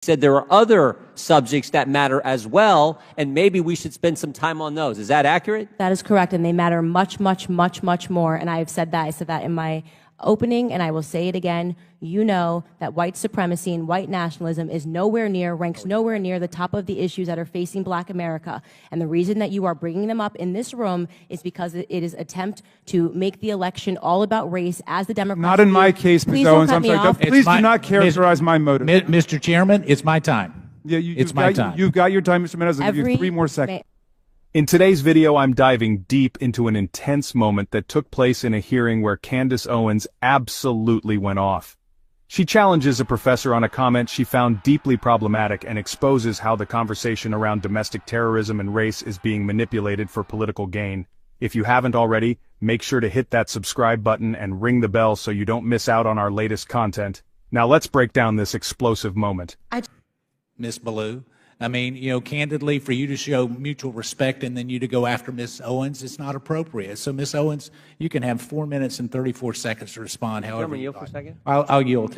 Said there are other subjects that matter as well, and maybe we should spend some time on those. Is that accurate? That is correct, and they matter much, much, much, much more. And I have said that. I said that in my opening, and I will say it again. You know that white supremacy and white nationalism is ranks nowhere near the top of the issues that are facing Black America. And the reason that you are bringing them up in this room is because it is attempt to make the election all about race, as the Democrats Not in my case, Ms. Owens. I'm sorry. Please do not characterize my motive. Mr. Chairman, it's my time. Yeah, it's my time. You've got your time, Mr. Menendez. I'll give you 3 more seconds. In today's video, I'm diving deep into an intense moment that took place in a hearing where Candace Owens absolutely went off. She challenges a professor on a comment she found deeply problematic and exposes how the conversation around domestic terrorism and race is being manipulated for political gain. If you haven't already, make sure to hit that subscribe button and ring the bell so you don't miss out on our latest content. Now let's break down this explosive moment. Ms. Ballou, I mean, you know, candidly, for you to show mutual respect and then you to go after Ms. Owens, it's not appropriate. So, Ms. Owens, you can have 4 minutes and 34 seconds to respond. However, yield for a second. I'll yield.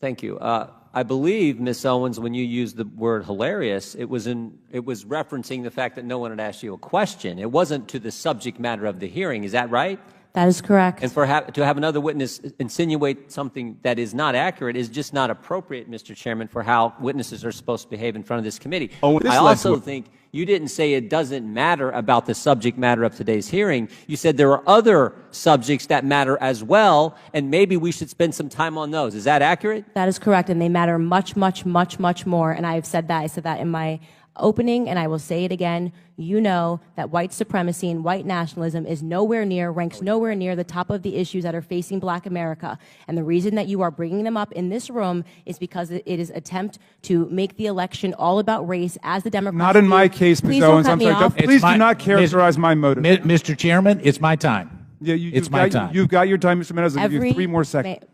Thank you. I believe, Ms. Owens, when you used the word hilarious, it was referencing the fact that no one had asked you a question. It wasn't to the subject matter of the hearing. Is that right? That is correct. And to have another witness insinuate something that is not accurate is just not appropriate, Mr. Chairman, for how witnesses are supposed to behave in front of this committee. I also think you didn't say it doesn't matter about the subject matter of today's hearing. You said there are other subjects that matter as well, and maybe we should spend some time on those. Is that accurate? That is correct, and they matter much, much, much, much more. And I have said that. I said that in my opening, and I will say it again. You know that white supremacy and white nationalism is ranks nowhere near the top of the issues that are facing Black America. And the reason that you are bringing them up in this room is because it is attempt to make the election all about race, as the Democrats Not in my case, Ms. Owens. I'm sorry. Please do not characterize my motive. Mr. Chairman, it's my time. Yeah, it's my time. You've got your time, Mr. Menendez. I'll give you 3 more seconds.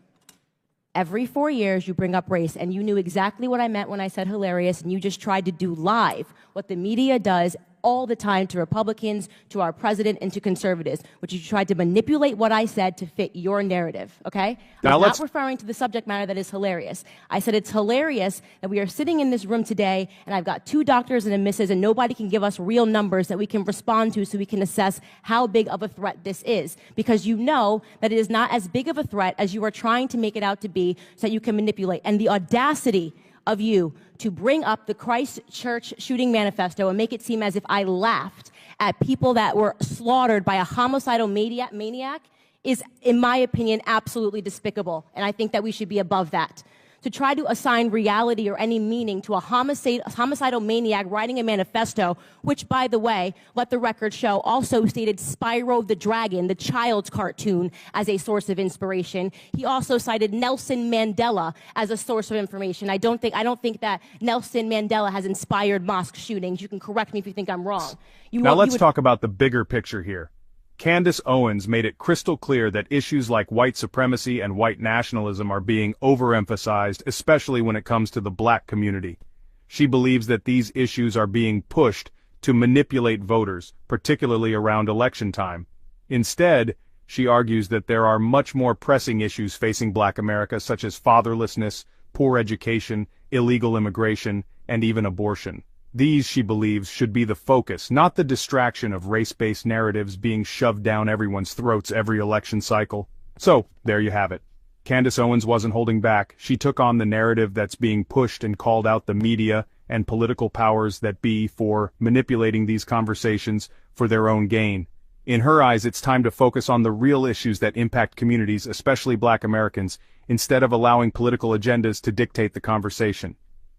Every 4 years, you bring up race, and you knew exactly what I meant when I said hilarious, and you just tried to do live what the media does all the time to Republicans, to our president, and to conservatives, which you tried to manipulate what I said to fit your narrative, okay? I'm not referring to the subject matter that is hilarious. I said it's hilarious that we are sitting in this room today, and I've got 2 doctors and a missus, and nobody can give us real numbers that we can respond to so we can assess how big of a threat this is. Because you know that it is not as big of a threat as you are trying to make it out to be, so that you can manipulate. And the audacity of you to bring up the Christchurch shooting manifesto and make it seem as if I laughed at people that were slaughtered by a homicidal maniac is, in my opinion, absolutely despicable. And I think that we should be above that. To try to assign reality or any meaning to a homicidal maniac writing a manifesto, which, by the way, let the record show, also stated Spyro the Dragon, the child's cartoon, as a source of inspiration. He also cited Nelson Mandela as a source of information. I don't think that Nelson Mandela has inspired mosque shootings. You can correct me if you think I'm wrong. Now let's talk about the bigger picture here. Candace Owens made it crystal clear that issues like white supremacy and white nationalism are being overemphasized, especially when it comes to the Black community. She believes that these issues are being pushed to manipulate voters, particularly around election time. Instead, she argues that there are much more pressing issues facing Black America, such as fatherlessness, poor education, illegal immigration, and even abortion. These, she believes, should be the focus, not the distraction of race-based narratives being shoved down everyone's throats every election cycle. So, there you have it. Candace Owens wasn't holding back. She took on the narrative that's being pushed and called out the media and political powers that be for manipulating these conversations for their own gain. In her eyes, it's time to focus on the real issues that impact communities, especially Black Americans, instead of allowing political agendas to dictate the conversation.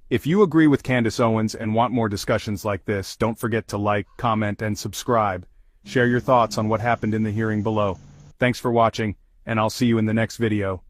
If you agree with Candace Owens and want more discussions like this, don't forget to like, comment, and subscribe. Share your thoughts on what happened in the hearing below. Thanks for watching, and I'll see you in the next video.